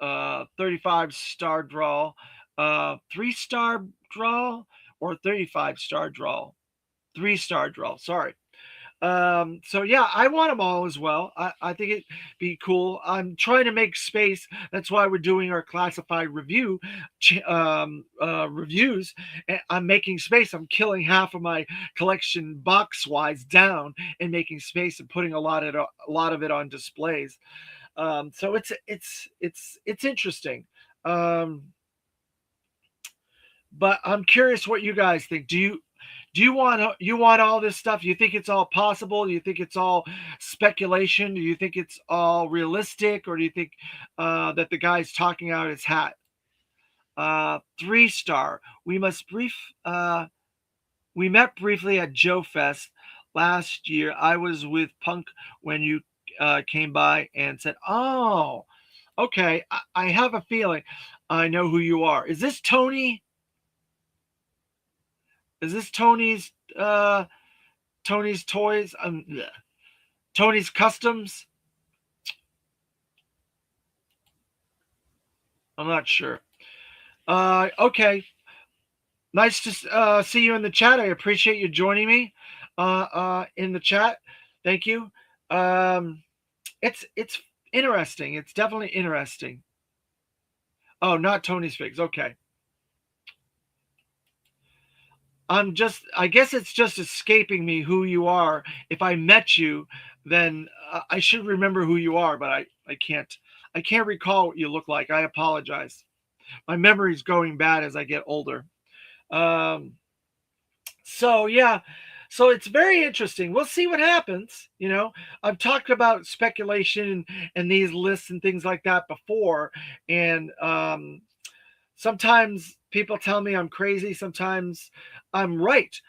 35-star draw, 3-star draw, or 35-star draw. 3-star draw. Sorry. So yeah, I want them all as well. I think it'd be cool. I'm trying to make space. That's why we're doing our classified reviews. I'm making space. I'm killing half of my collection box wise down and making space and putting a lot of it on displays. So it's interesting. But I'm curious what you guys think. Do you want all this stuff? Do you think it's all possible? Do you think it's all speculation? Do you think it's all realistic? Or do you think that the guy's talking out his hat? 3-star. We met briefly at Joe Fest last year. I was with Punk when you came by and said, "Oh, okay. I have a feeling I know who you are." Is this Tony? Is this Tony's Toys? Tony's Customs? I'm not sure. Okay. Nice to see you in the chat. I appreciate you joining me in the chat. Thank you. It's interesting. It's definitely interesting. Oh, not Tony's Figs. Okay. I guess it's just escaping me who you are. If I met you, then I should remember who you are, but I can't recall what you look like. I apologize. My memory's going bad as I get older. So yeah, so it's very interesting. We'll see what happens. I've talked about speculation and these lists and things like that before. And sometimes people tell me I'm crazy. Sometimes I'm right.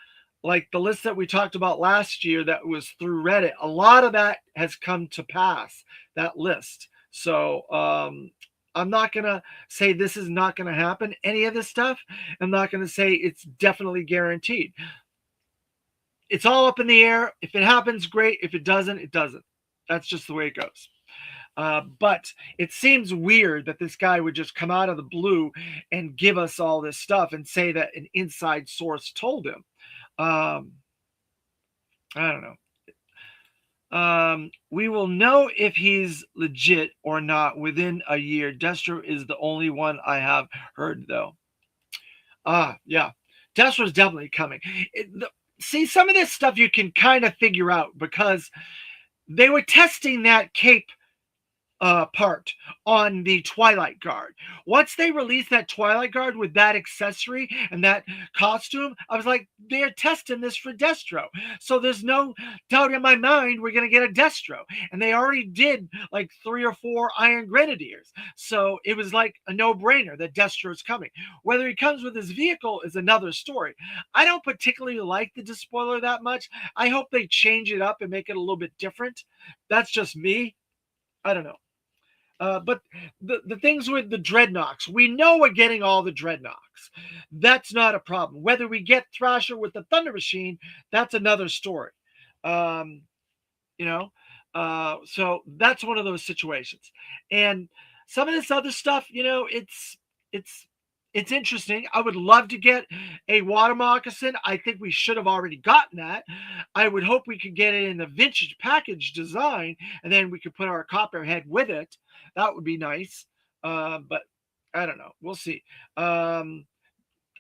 Like the list that we talked about last year that was through Reddit, a lot of that has come to pass, that list. So I'm not going to say this is not going to happen, any of this stuff. I'm not going to say it's definitely guaranteed. It's all up in the air. If it happens, great. If it doesn't, it doesn't. That's just the way it goes. But it seems weird that this guy would just come out of the blue and give us all this stuff and say that an inside source told him. I don't know. We will know if he's legit or not within a year. Destro is the only one I have heard, though. Yeah. Destro's definitely coming. See, some of this stuff you can kind of figure out because they were testing that cape part on the Twilight Guard. Once they released that Twilight Guard with that accessory and that costume, I was like, they're testing this for Destro. So there's no doubt in my mind we're going to get a Destro. And they already did like 3 or 4 Iron Grenadiers. So it was like a no-brainer that Destro's coming. Whether he comes with his vehicle is another story. I don't particularly like the Despoiler that much. I hope they change it up and make it a little bit different. That's just me. I don't know. But the things with the Dreadnoks, we know we're getting all the Dreadnoks. That's not a problem. Whether we get Thrasher with the Thunder Machine, that's another story. Um, you know, so that's one of those situations. And some of this other stuff, it's interesting. I would love to get a water moccasin. I think we should have already gotten that. I would hope we could get it in the vintage package design, and then we could put our copperhead with it. That would be nice. But I don't know. We'll see.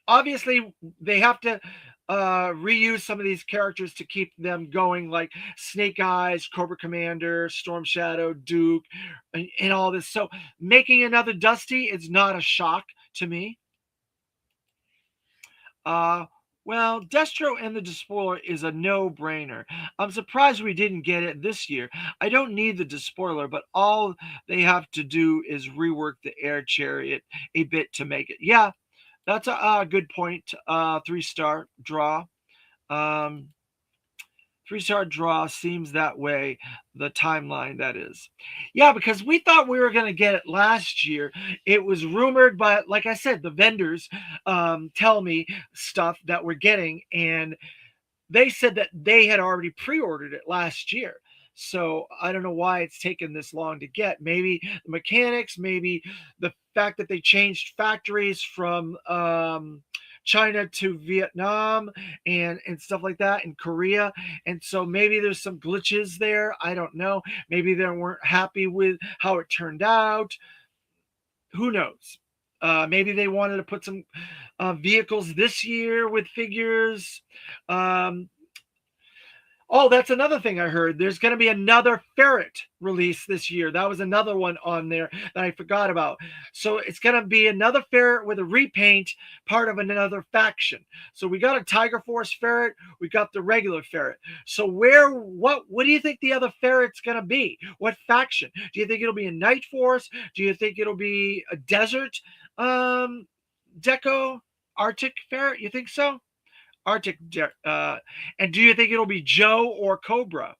Obviously, they have to reuse some of these characters to keep them going, like Snake Eyes, Cobra Commander, Storm Shadow, Duke, and all this. So making another Dusty is not a shock to me. Well, Destro and the Despoiler is a no-brainer. I'm surprised we didn't get it this year. I don't need the Despoiler, but all they have to do is rework the Air Chariot a bit to make it. Yeah, that's a good point. 3-star draw. 3-star draw seems that way, the timeline that is. Yeah, because we thought we were going to get it last year. It was rumored, but like I said, the vendors tell me stuff that we're getting, and they said that they had already pre-ordered it last year. So I don't know why it's taken this long to get. Maybe the mechanics, maybe the fact that they changed factories from China to Vietnam and stuff like that, in Korea. And so maybe there's some glitches there. I don't know. Maybe they weren't happy with how it turned out. Who knows? Maybe they wanted to put some vehicles this year with figures. Oh, that's another thing I heard. There's going to be another Ferret release this year. That was another one on there that I forgot about. So it's going to be another Ferret with a repaint, part of another faction. So we got a Tiger Force Ferret. We got the regular Ferret. So what do you think the other Ferret's going to be? What faction? Do you think it'll be a Night Force? Do you think it'll be a Desert Deco Arctic Ferret? You think so? Arctic, and do you think it'll be Joe or Cobra?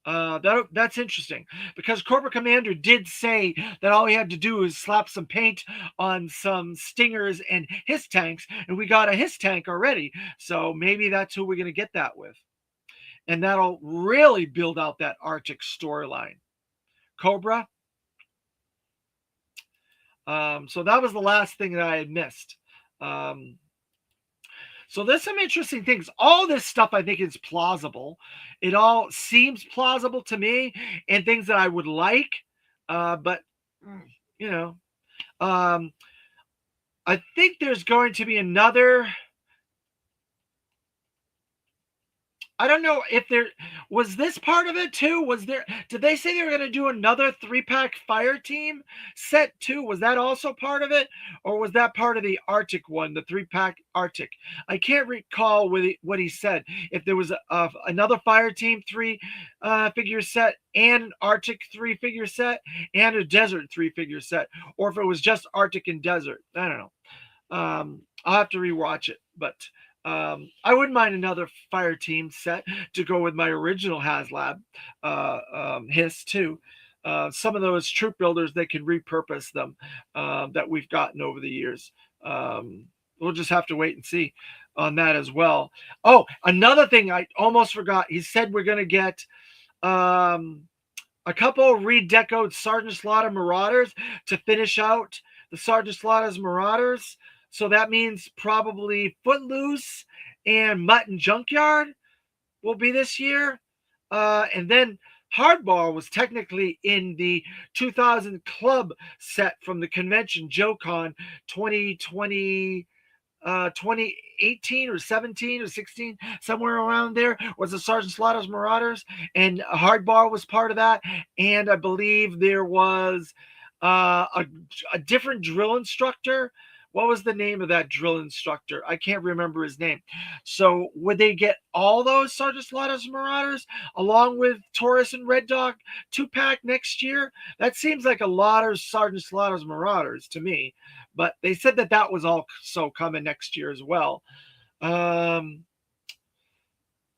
That's interesting, because Cobra Commander did say that all he had to do is slap some paint on some Stingers and his tanks, and we got a his tank already. So maybe that's who we're going to get that with, and that'll really build out that Arctic storyline. Cobra. So that was the last thing that I had missed. So there's some interesting things. All this stuff I think is plausible. It all seems plausible to me, and things that I would like. But I think there's going to be another. I don't know if there was this part of it too. Did they say they were going to do another 3-pack fire team set too? Was that also part of it? Or was that part of the Arctic one, the 3-pack Arctic? I can't recall what he said. If there was another fire team 3-figure set and an Arctic 3-figure set and a desert 3-figure set, or if it was just Arctic and desert. I don't know. I'll have to rewatch it, but I wouldn't mind another fire team set to go with my original HasLab Hiss too. Some of those troop builders, they can repurpose them that we've gotten over the years. We'll just have to wait and see on that as well. Oh, another thing I almost forgot. He said we're going to get a couple of redecoed Sergeant Slaughter Marauders to finish out the Sergeant Slaughter's Marauders. So that means probably Footloose and Mutt and Junkyard will be this year. And then Hardball was technically in the 2000 club set from the convention, JoeCon 2020. 2018 or 17 or 16, somewhere around there, was the Sergeant Slaughter's Marauders, and Hardball was part of that. And I believe there was a different drill instructor. What was the name of that drill instructor? I can't remember his name. So would they get all those Sergeant Slaughter's Marauders along with Taurus and Red Dog 2-pack next year? That seems like a lot of Sergeant Slaughter's Marauders to me. But they said that that was also coming next year as well. Um,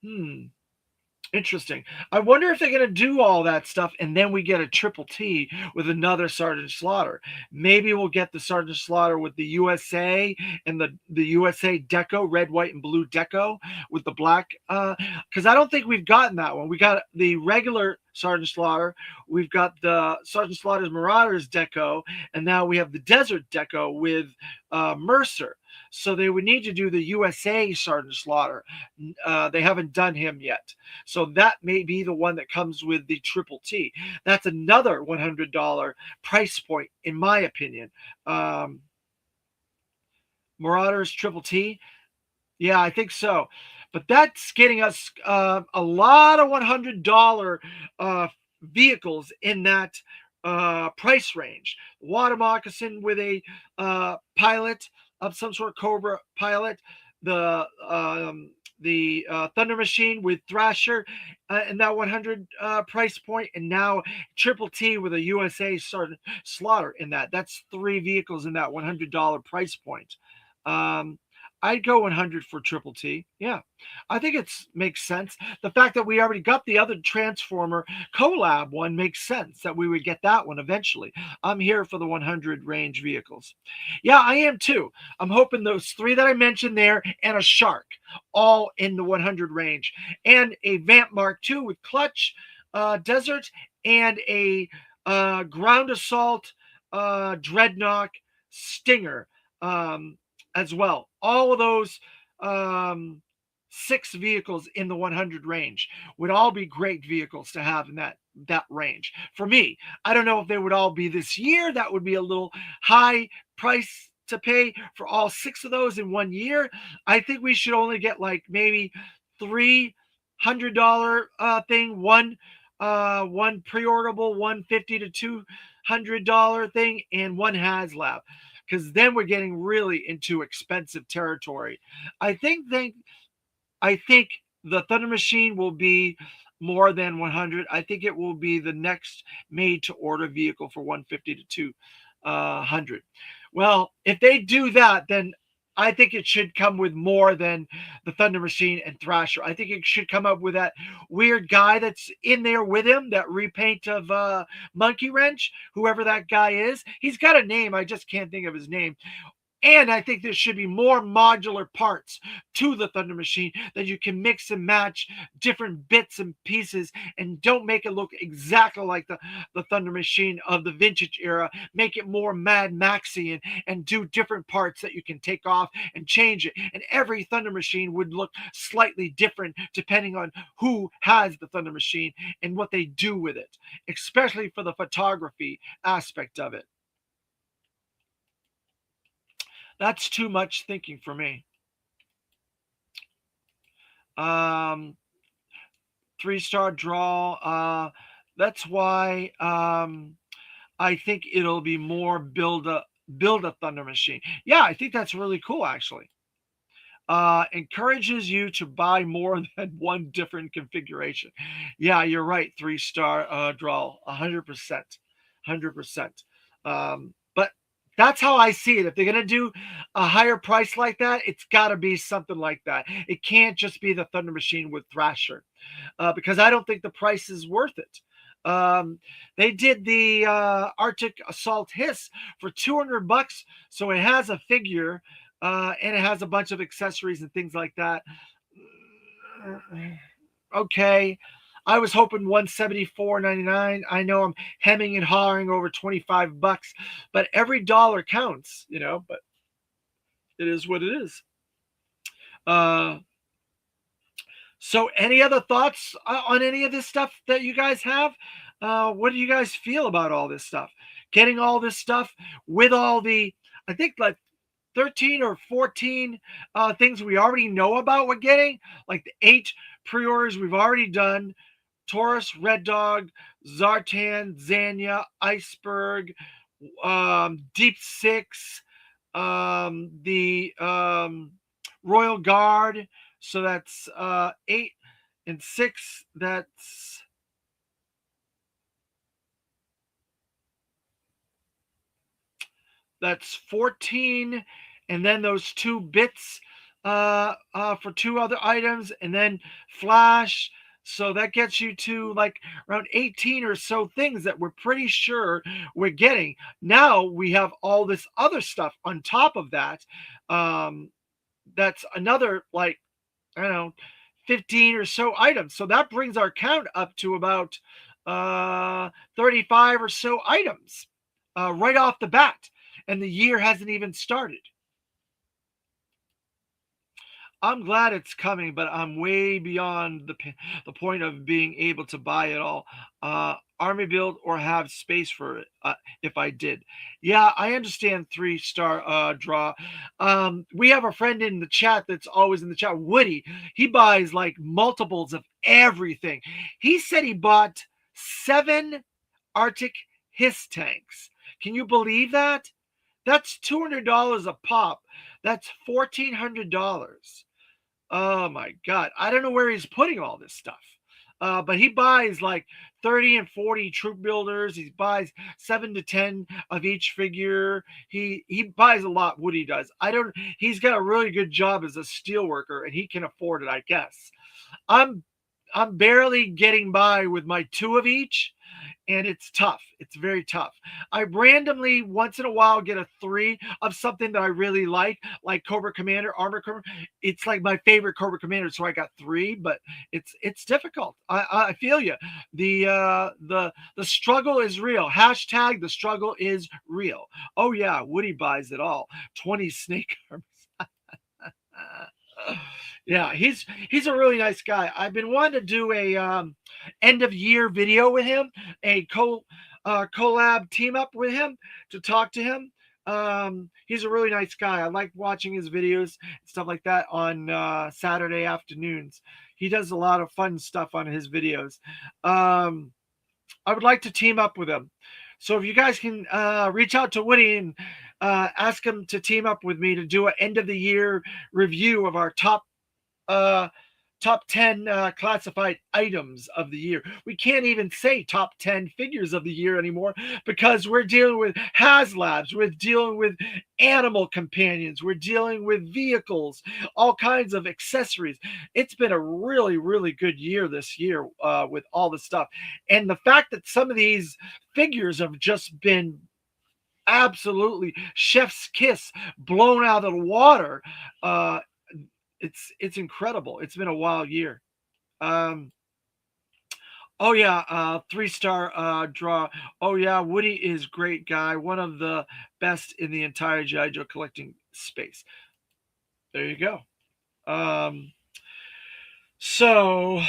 hmm. Interesting. I wonder if they're going to do all that stuff and then we get a triple T with another Sergeant Slaughter. Maybe we'll get the Sergeant Slaughter with the USA and the USA deco, red, white, and blue deco with the black. Because I don't think we've gotten that one. We got the regular Sergeant Slaughter. We've got the Sergeant Slaughter's Marauders deco. And now we have the Desert deco with Mercer. So they would need to do the USA Sergeant Slaughter. They haven't done him yet. So that may be the one that comes with the triple T. That's another $100 price point, in my opinion. Marauders triple T. Yeah, I think so. But that's getting us a lot of $100 vehicles in that price range. Water moccasin with a pilot of some sort, Cobra pilot, the Thunder Machine with Thrasher, and that 100 price point, and now triple T with a USA Sergeant Slaughter in that. That's 3 vehicles in that $100 price point. I'd go 100 for triple T. Yeah, I think it makes sense. The fact that we already got the other Transformer collab one makes sense that we would get that one eventually. I'm here for the 100 range vehicles. Yeah, I am too. I'm hoping those 3 that I mentioned there and a Shark all in the 100 range, and a Vamp Mark II with clutch, Desert, and a Ground Assault Dreadnought Stinger. As well. All of those 6 vehicles in the 100 range would all be great vehicles to have in that range. For me, I don't know if they would all be this year. That would be a little high price to pay for all 6 of those in 1 year. I think we should only get like maybe $300 thing, one pre-orderable, $150 to $200 thing, and one HasLab. Because then we're getting really into expensive territory. I think the Thunder Machine will be more than 100. I think it will be the next made-to-order vehicle for 150 to 200. Well, if they do that, then I think it should come with more than the Thunder Machine and Thrasher. I think it should come up with that weird guy that's in there with him, that repaint of Monkey Wrench, whoever that guy is. He's got a name. I just can't think of his name. And I think there should be more modular parts to the Thunder Machine that you can mix and match different bits and pieces, and don't make it look exactly like the Thunder Machine of the vintage era. Make it more Mad Maxian and do different parts that you can take off and change it. And every Thunder Machine would look slightly different depending on who has the Thunder Machine and what they do with it, especially for the photography aspect of it. That's too much thinking for me. 3-star draw. That's why I think it'll be more build a Thunder Machine. Yeah, I think that's really cool, actually. Encourages you to buy more than one different configuration. Yeah, you're right. 3-star draw, 100%. 100%. But that's how I see it. If they're going to do a higher price like that, it's got to be something like that. It can't just be the Thunder Machine with Thrasher, because I don't think the price is worth it. They did the Arctic Assault Hiss for $200, so it has a figure, and it has a bunch of accessories and things like that. Okay. I was hoping $174.99. I know I'm hemming and hawing over $25, but every dollar counts, but it is what it is. So any other thoughts on any of this stuff that you guys have? What do you guys feel about all this stuff? Getting all this stuff with all the, I think, like 13 or 14 things we already know about we're getting, like the 8 pre-orders we've already done: Taurus, Red Dog, Zartan, Zanya, Iceberg, Deep Six, the Royal Guard. So that's 8 and 6. That's 14, and then those 2 bits for 2 other items, and then Flash. So that gets you to like around 18 or so things that we're pretty sure we're getting. Now we have all this other stuff on top of that. That's another, like, I don't know, 15 or so items. So that brings our count up to about 35 or so items right off the bat. And the year hasn't even started. I'm glad it's coming, but I'm way beyond the point of being able to buy it all. Army build or have space for it if I did. Yeah, I understand 3-star draw. We have a friend in the chat that's always in the chat, Woody. He buys like multiples of everything. He said he bought 7 Arctic Hiss tanks. Can you believe that? That's $200 a pop. That's $1,400. Oh my God. I don't know where he's putting all this stuff. But he buys like 30 and 40 troop builders. He buys 7 to 10 of each figure. He buys a lot. Woody does. He's got a really good job as a steel worker, and he can afford it, I guess. I'm barely getting by with my 2 of each, and it's tough. It's very tough. I randomly once in a while get a 3 of something that I really like Cobra Commander, Armor Commander. It's like my favorite Cobra Commander, so I got 3, but it's difficult. I feel you. The struggle is real. Hashtag the struggle is real. Oh yeah, Woody buys it all. 20 snake arms. Yeah, he's a really nice guy. I've been wanting to do a end of year video with him, a collab team up with him to talk to him. He's a really nice guy. I like watching his videos and stuff like that on Saturday afternoons. He does a lot of fun stuff on his videos. I would like to team up with him. So if you guys can reach out to Woody and ask him to team up with me to do an end of the year review of our top 10 classified items of the year. We can't even say top 10 figures of the year anymore because we're dealing with HasLabs, we're dealing with animal companions, we're dealing with vehicles, all kinds of accessories. It's been a really, really good year this year with all the stuff. And the fact that some of these figures have just been absolutely chef's kiss, blown out of the water. It's incredible. It's been a wild year. Oh yeah, 3-star draw. Oh yeah, Woody is great guy. One of the best in the entire G.I. Joe collecting space. There you go. So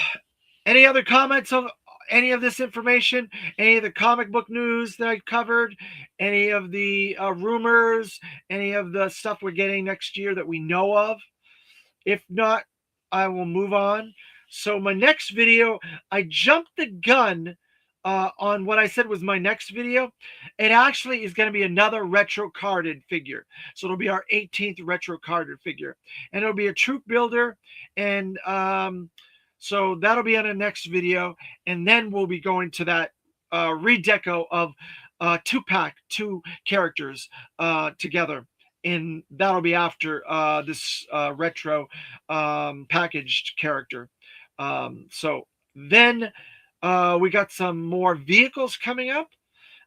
any other comments on any of this information? Any of the comic book news that I covered? Any of the rumors? Any of the stuff we're getting next year that we know of? If not, I will move on. So my next video, I jumped the gun on what I said was my next video. It actually is going to be another retro carded figure. So it'll be our 18th retro carded figure. And it'll be a troop builder. And so that'll be on the next video. And then we'll be going to that redeco of 2-pack, 2 characters together. And that'll be after this retro packaged character. So then we got some more vehicles coming up.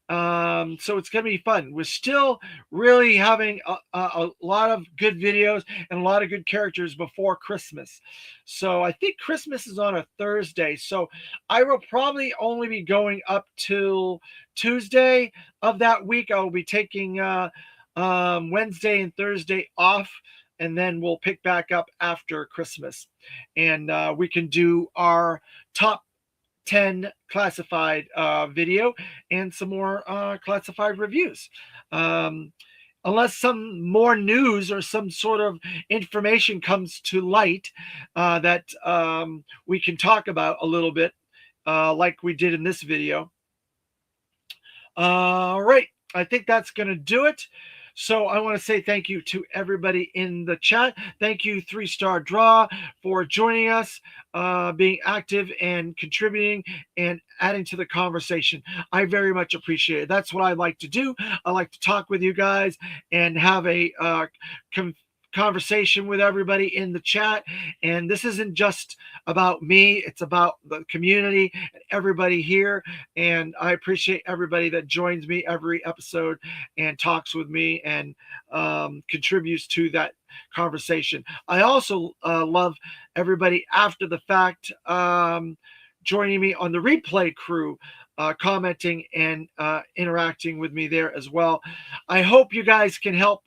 So it's going to be fun. We're still really having a lot of good videos and a lot of good characters before Christmas. So I think Christmas is on a Thursday. So I will probably only be going up till Tuesday of that week. I will be taking Wednesday and Thursday off, and then we'll pick back up after Christmas, and we can do our top 10 classified video and some more classified reviews. unless some more news or some sort of information comes to light that we can talk about a little bit, like we did in this video. All right, I think that's going to do it. So I want to say thank you to everybody in the chat. Thank you, 3-Star Draw, for joining us, being active and contributing and adding to the conversation. I very much appreciate it. That's what I like to do. I like to talk with you guys and have a conversation with everybody in the chat. And this isn't just about me, it's about the community and everybody here. And I appreciate everybody that joins me every episode and talks with me and contributes to that conversation. I also love everybody after the fact joining me on the replay crew, commenting and interacting with me there as well. I hope you guys can help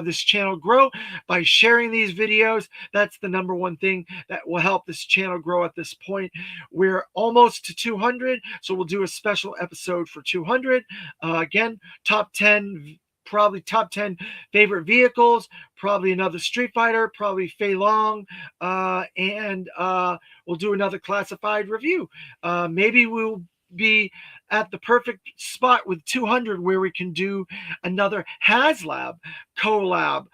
this channel grow by sharing these videos. That's the number one thing that will help this channel grow at this point. We're almost to 200, so we'll do a special episode for 200. Again, top 10, probably top 10 favorite vehicles, probably another Street Fighter, probably Fei Long, and we'll do another classified review. Maybe we'll be at the perfect spot with 200 where we can do another HasLab collab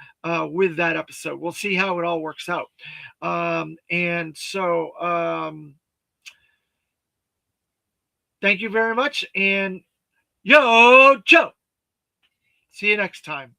with that episode. We'll see how it all works out. And so thank you very much, and yo Joe, see you next time.